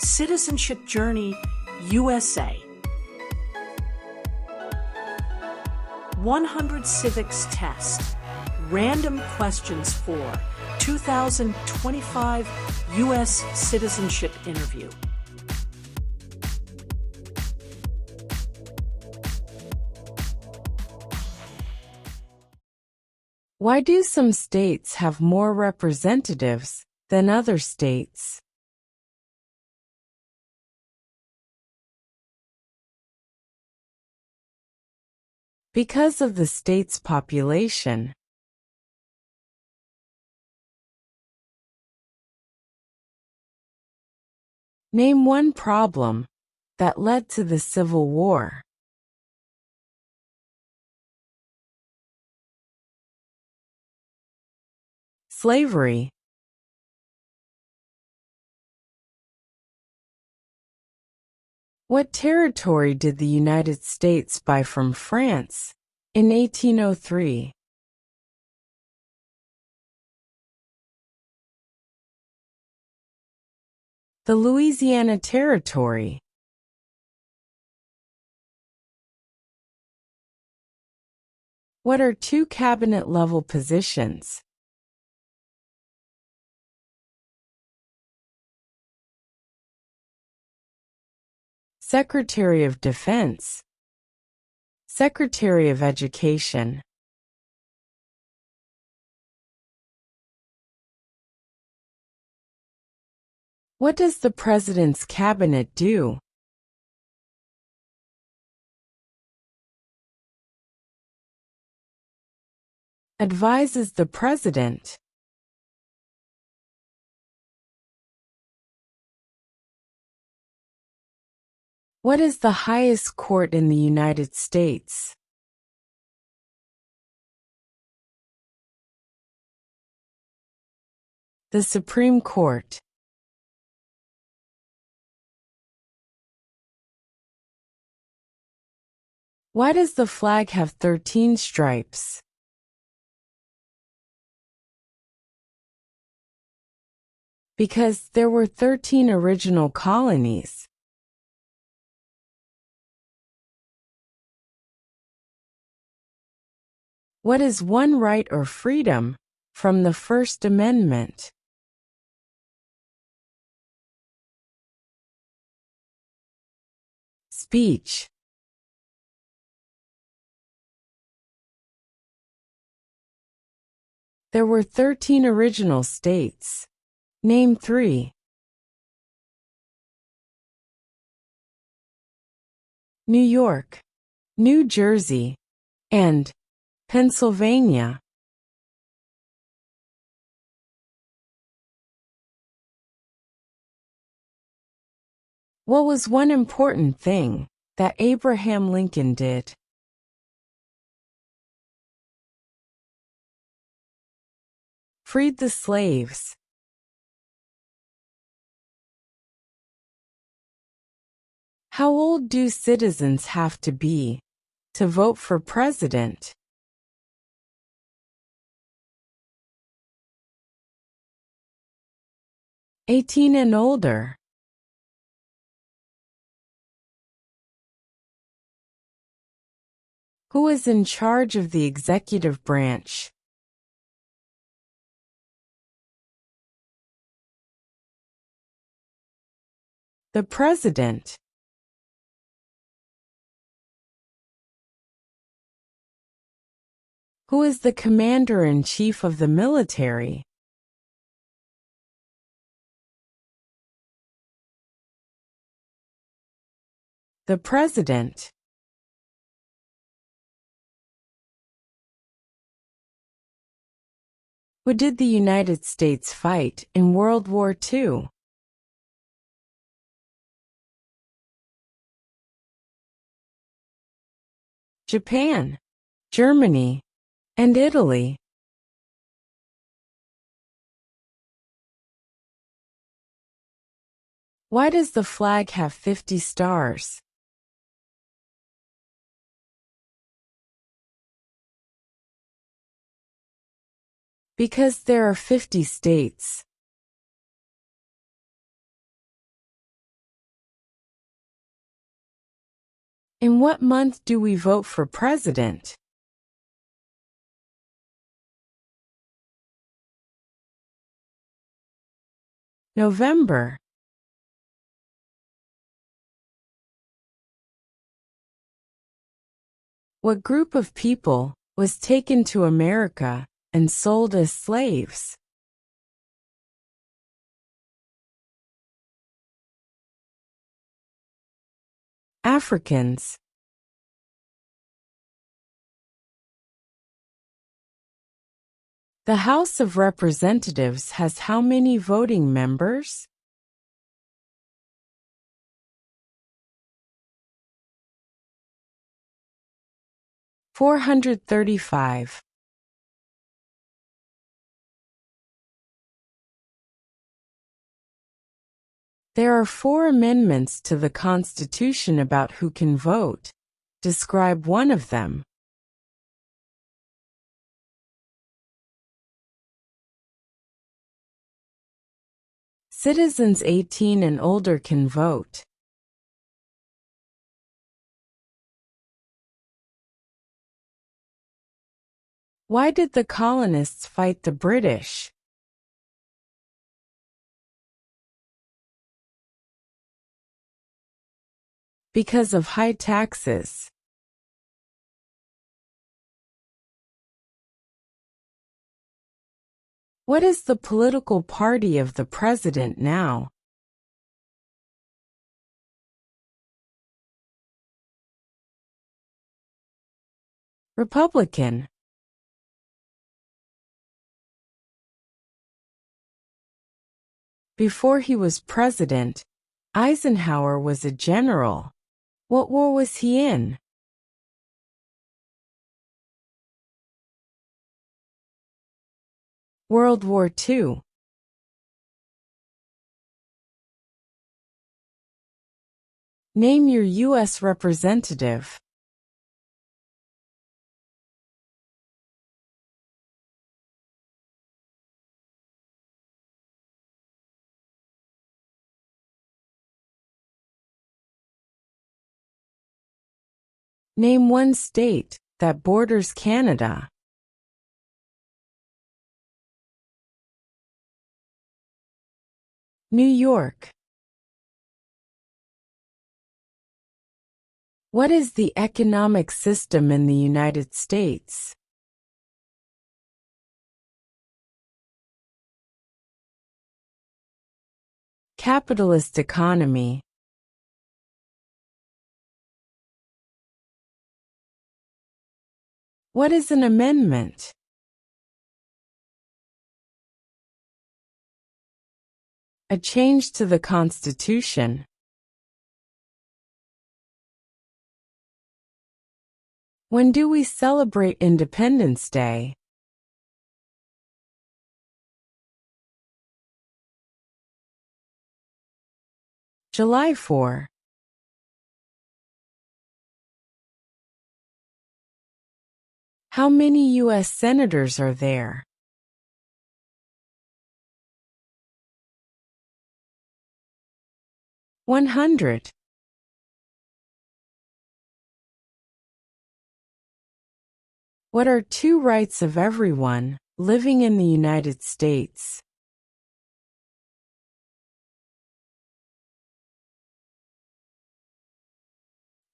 Citizenship Journey, USA. 100 Civics Test. Random questions for 2025 U.S. Citizenship Interview. Why do some states have more representatives than other states? Because of the state's population. Name one problem that led to the Civil War. Slavery. What territory did the United States buy from France in 1803? The Louisiana Territory. What are two cabinet-level positions? Secretary of Defense, Secretary of Education. What does the President's Cabinet do? Advises the President. What is the highest court in the United States? The Supreme Court. Why does the flag have 13 stripes? Because there were 13 original colonies. What is one right or freedom from the First Amendment? Speech. There were 13 original states. Name 3. New York, New Jersey, and Pennsylvania. What was one important thing that Abraham Lincoln did? Freed the slaves. How old do citizens have to be to vote for president? 18 and older. Who is in charge of the executive branch? The President. Who is the Commander-in-Chief of the military? The President. Who did the United States fight in World War II? Japan, Germany, and Italy. Why does the flag have 50 stars? Because there are 50 states. In what month do we vote for president? November. What group of people was taken to America and sold as slaves? Africans. The House of Representatives has how many voting members? 435. There are 4 amendments to the Constitution about who can vote. Describe one of them. Citizens 18 and older can vote. Why did the colonists fight the British? Because of high taxes. What is the political party of the president now? Republican. Before he was president, Eisenhower was a general. What war was he in? World War II. Name your U.S. representative. Name one state that borders Canada. New York. What is the economic system in the United States? Capitalist economy. What is an amendment? A change to the Constitution. When do we celebrate Independence Day? July 4. How many U.S. senators are there? 100. What are 2 rights of everyone living in the United States?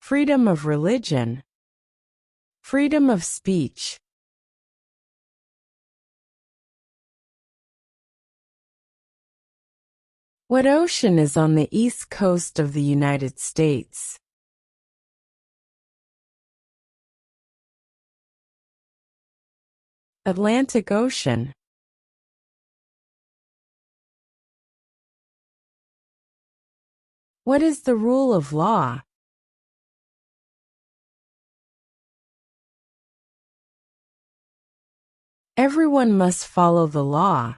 Freedom of religion. Freedom of speech. What ocean is on the east coast of the United States? Atlantic Ocean. What is the rule of law? Everyone must follow the law.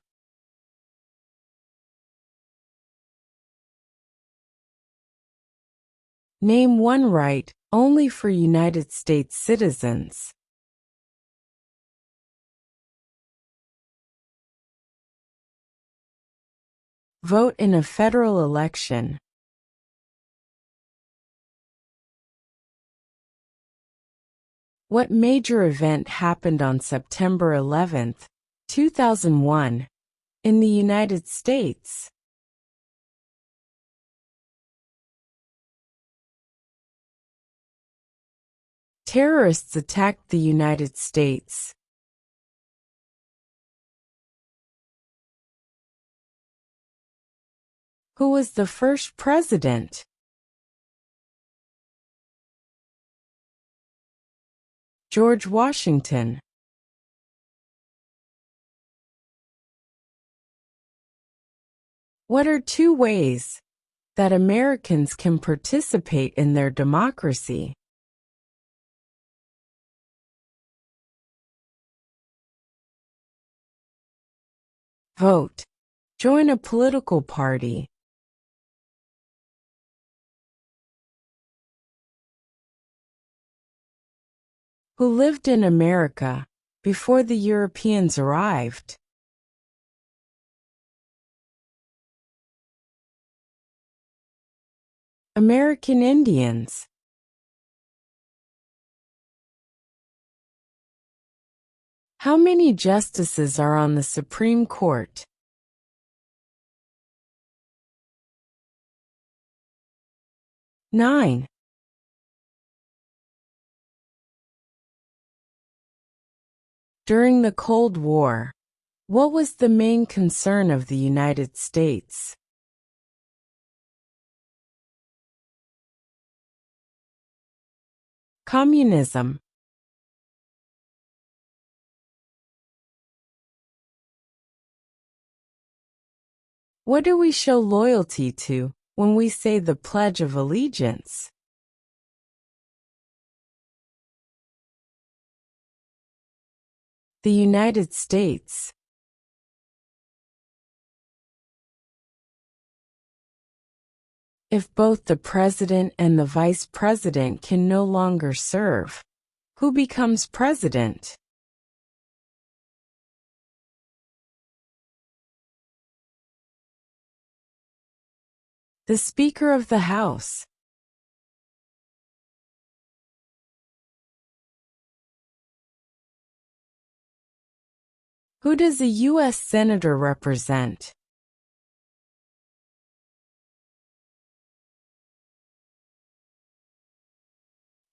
Name one right only for United States citizens. Vote in a federal election. What major event happened on September 11, 2001, in the United States? Terrorists attacked the United States. Who was the first president? George Washington. What are two ways that Americans can participate in their democracy? Vote. Join a political party. Who lived in America before the Europeans arrived? American Indians. How many justices are on the Supreme Court? 9. During the Cold War, what was the main concern of the United States? Communism. What do we show loyalty to when we say the Pledge of Allegiance? The United States. If both the president and the vice president can no longer serve, who becomes president? The Speaker of the House. Who does a U.S. Senator represent?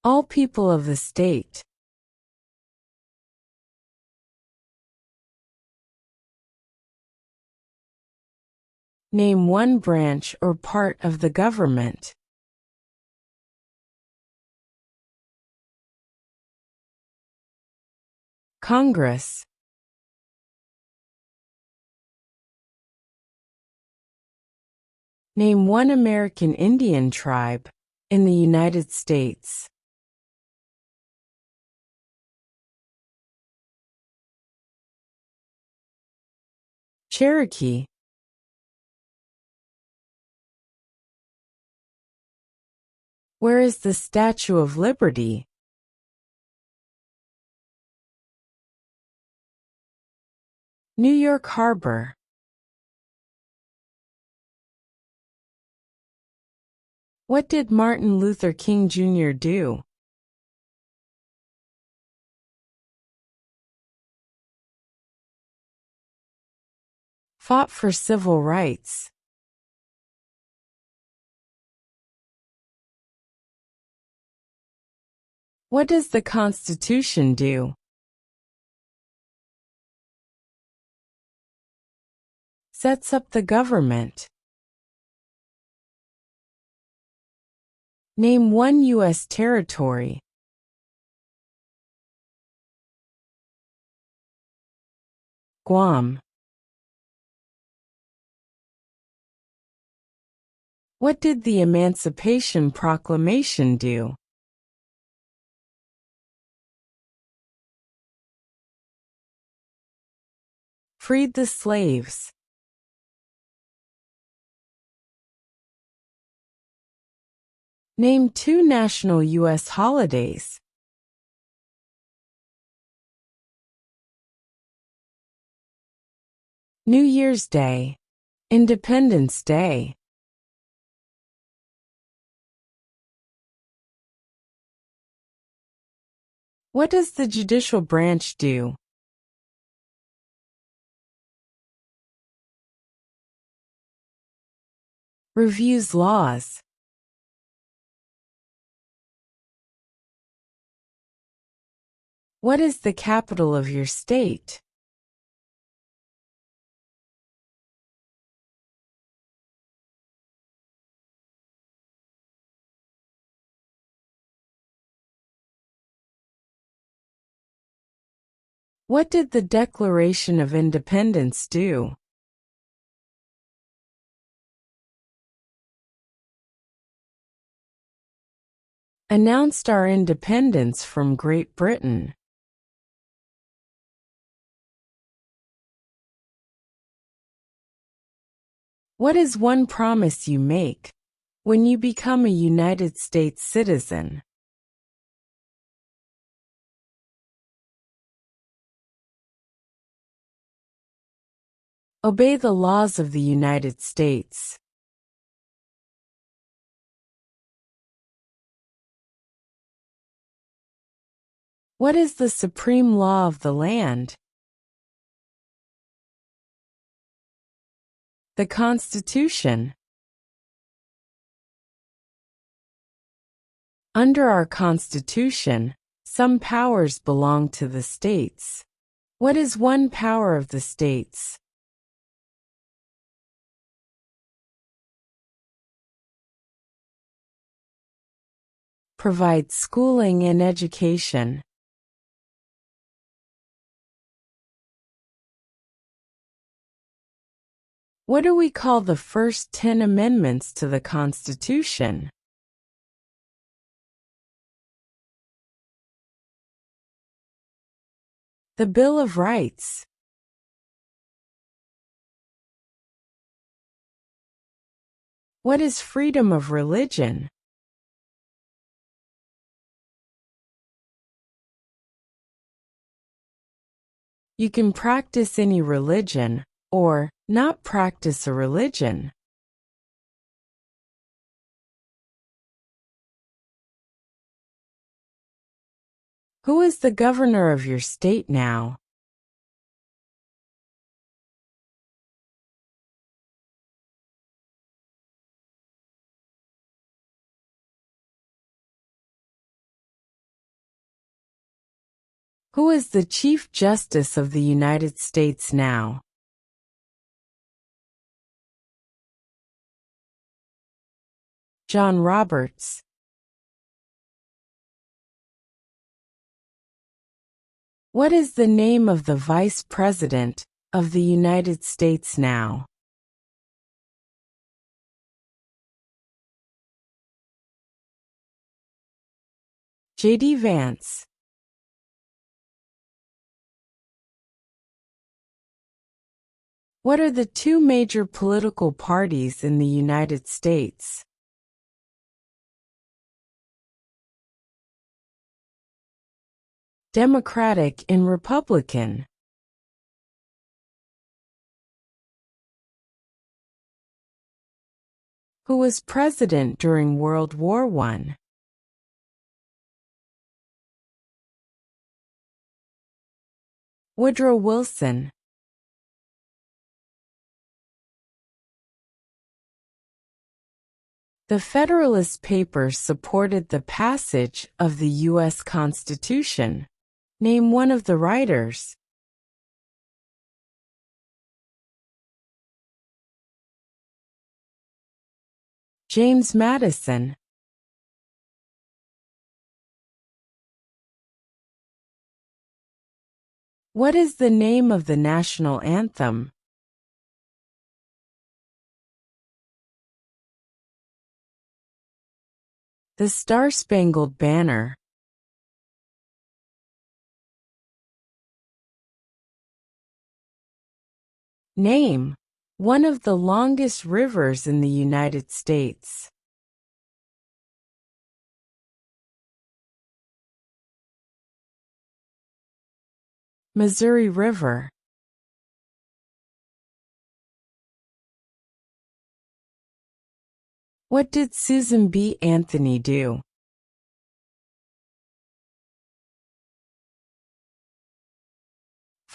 All people of the state. Name one branch or part of the government. Congress. Name one American Indian tribe in the United States. Cherokee. Where is the Statue of Liberty? New York Harbor. What did Martin Luther King Jr. do? Fought for civil rights. What does the Constitution do? Sets up the government. Name one U.S. territory. Guam. What did the Emancipation Proclamation do? Freed the slaves. Name two national U.S. holidays. New Year's Day. Independence Day. What does the judicial branch do? Reviews laws. What is the capital of your state? What did the Declaration of Independence do? Announced our independence from Great Britain. What is one promise you make when you become a United States citizen? Obey the laws of the United States. What is the supreme law of the land? The Constitution. Under our Constitution, some powers belong to the states. What is one power of the states? Provide schooling and education. What do we call the first 10 amendments to the Constitution? The Bill of Rights. What is freedom of religion? You can practice any religion, or not practice a religion. Who is the governor of your state now? Who is the Chief Justice of the United States now? John Roberts. What is the name of the Vice President of the United States now? J.D. Vance. What are the two major political parties in the United States? Democratic and Republican. Who was president during World War I? Woodrow Wilson. The Federalist Papers supported the passage of the U.S. Constitution. Name one of the writers. James Madison. What is the name of the national anthem? The Star-Spangled Banner. Name one of the longest rivers in the United States. Missouri River. What did Susan B. Anthony do?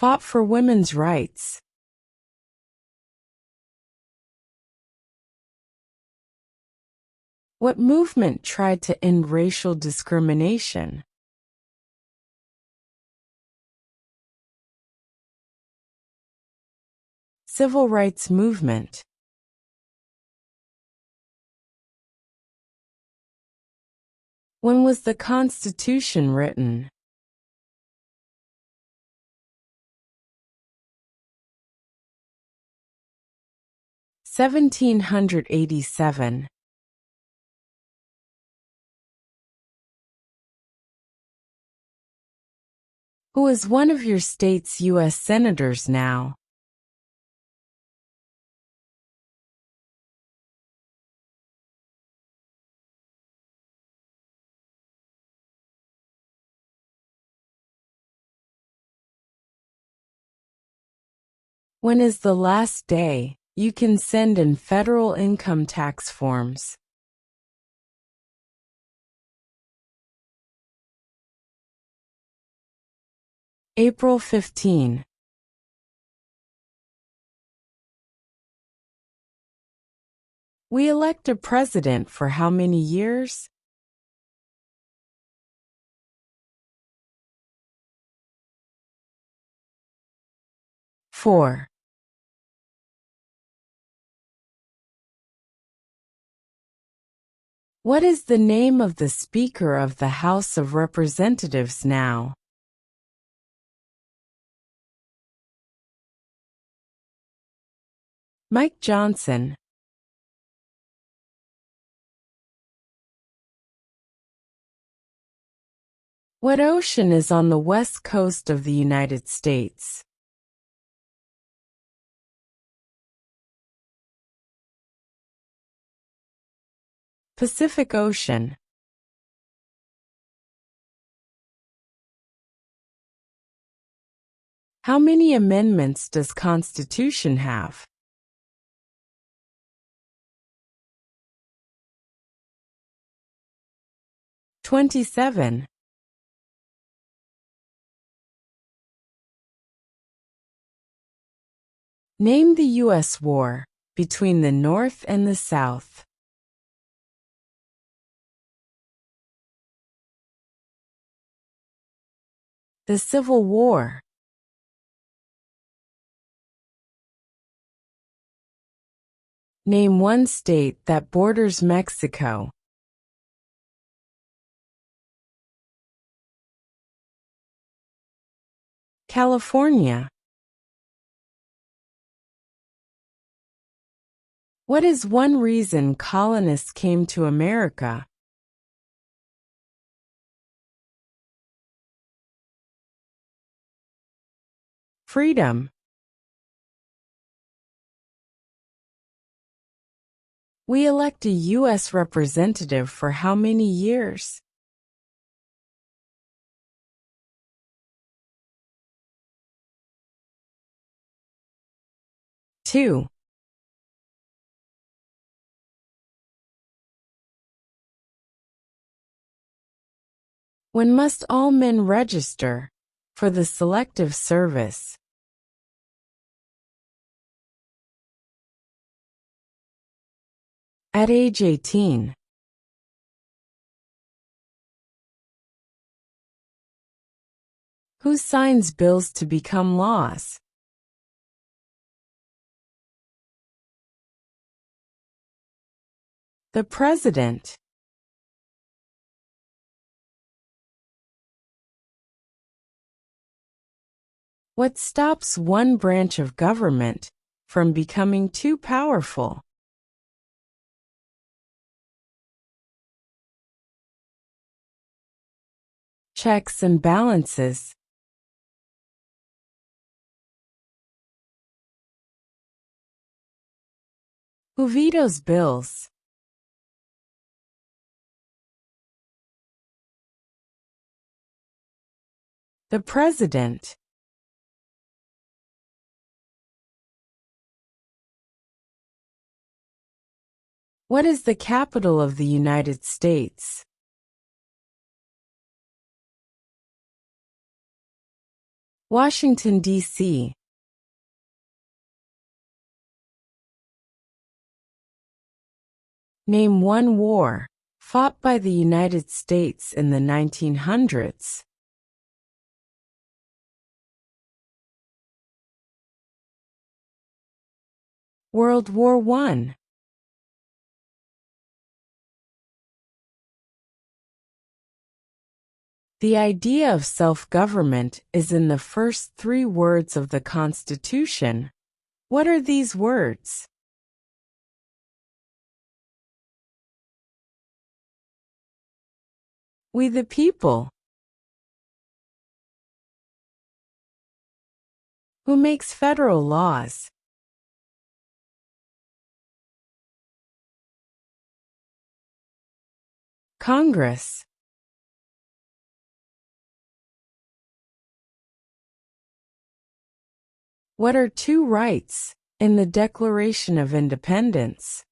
Fought for women's rights. What movement tried to end racial discrimination? Civil rights movement. When was the Constitution written? (1787). Who is one of your state's U.S. senators now? When is the last day you can send in federal income tax forms? April 15. We elect a president for how many years? 4. What is the name of the Speaker of the House of Representatives now? Mike Johnson. What ocean is on the west coast of the United States? Pacific Ocean. How many amendments does Constitution have? 27. Name the U.S. war between the North and the South. The Civil War. Name one state that borders Mexico. California. What is one reason colonists came to America? Freedom. We elect a U.S. representative for how many years? 2. When must all men register for the Selective Service? At age 18. Who signs bills to become laws? The President. What stops one branch of government from becoming too powerful? Checks and balances. Who vetoes bills? The President. What is the capital of the United States? Washington, D.C. Name one war fought by the United States in the 1900s. World War I. The idea of self-government is in the first 3 words of the Constitution. What are these words? We the people. Who makes federal laws? Congress. What are 2 rights in the Declaration of Independence?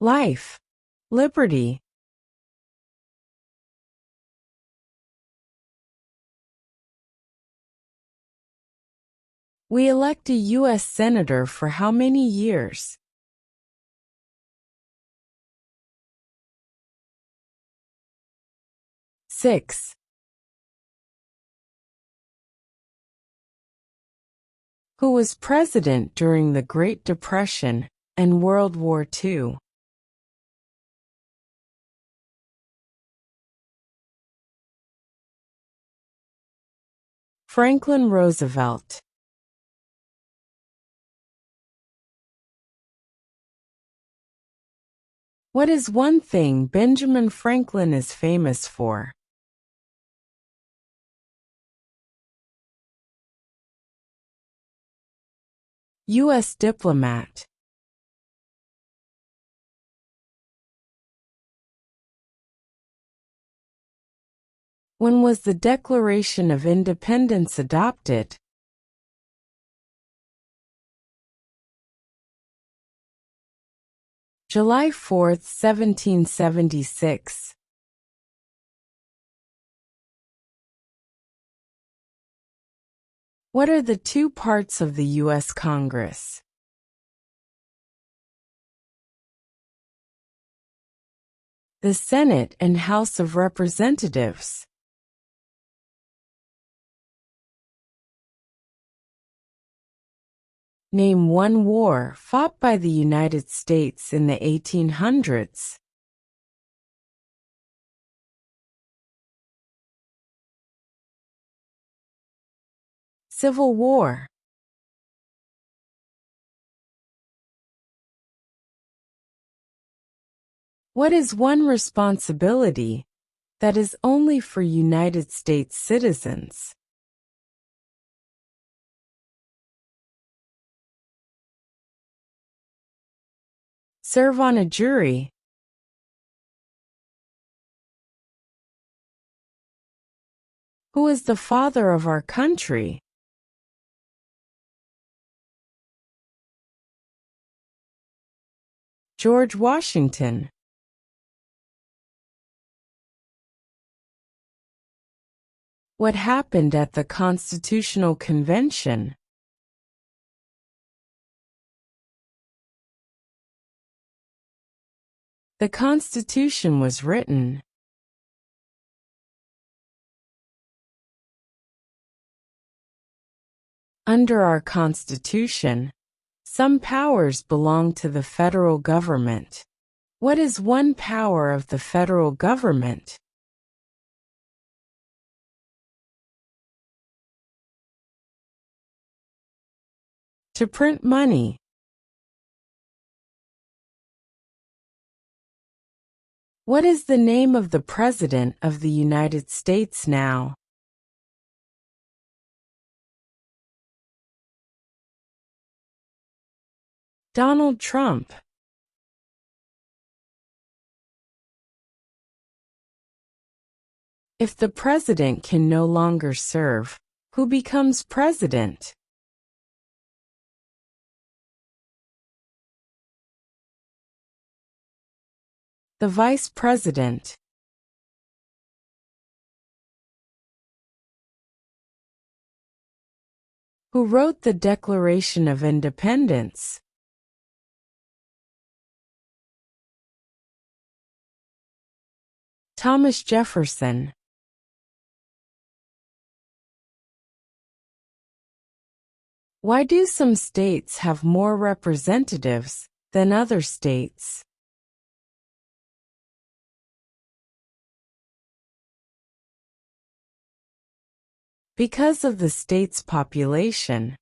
Life, liberty. We elect a U.S. Senator for how many years? Six. Who was president during the Great Depression and World War II? Franklin Roosevelt. What is one thing Benjamin Franklin is famous for? U.S. diplomat. When was the Declaration of Independence adopted? July 4, 1776. What are the 2 parts of the U.S. Congress? The Senate and House of Representatives. Name one war fought by the United States in the 1800s. Civil War. What is one responsibility that is only for United States citizens? Serve on a jury. Who is the father of our country? George Washington. What happened at the Constitutional Convention? The Constitution was written. Under our Constitution, some powers belong to the federal government. What is one power of the federal government? To print money. What is the name of the President of the United States now? Donald Trump. If the president can no longer serve, who becomes president? The Vice President. Who wrote the Declaration of Independence? Thomas Jefferson. Why do some states have more representatives than other states? Because of the state's population.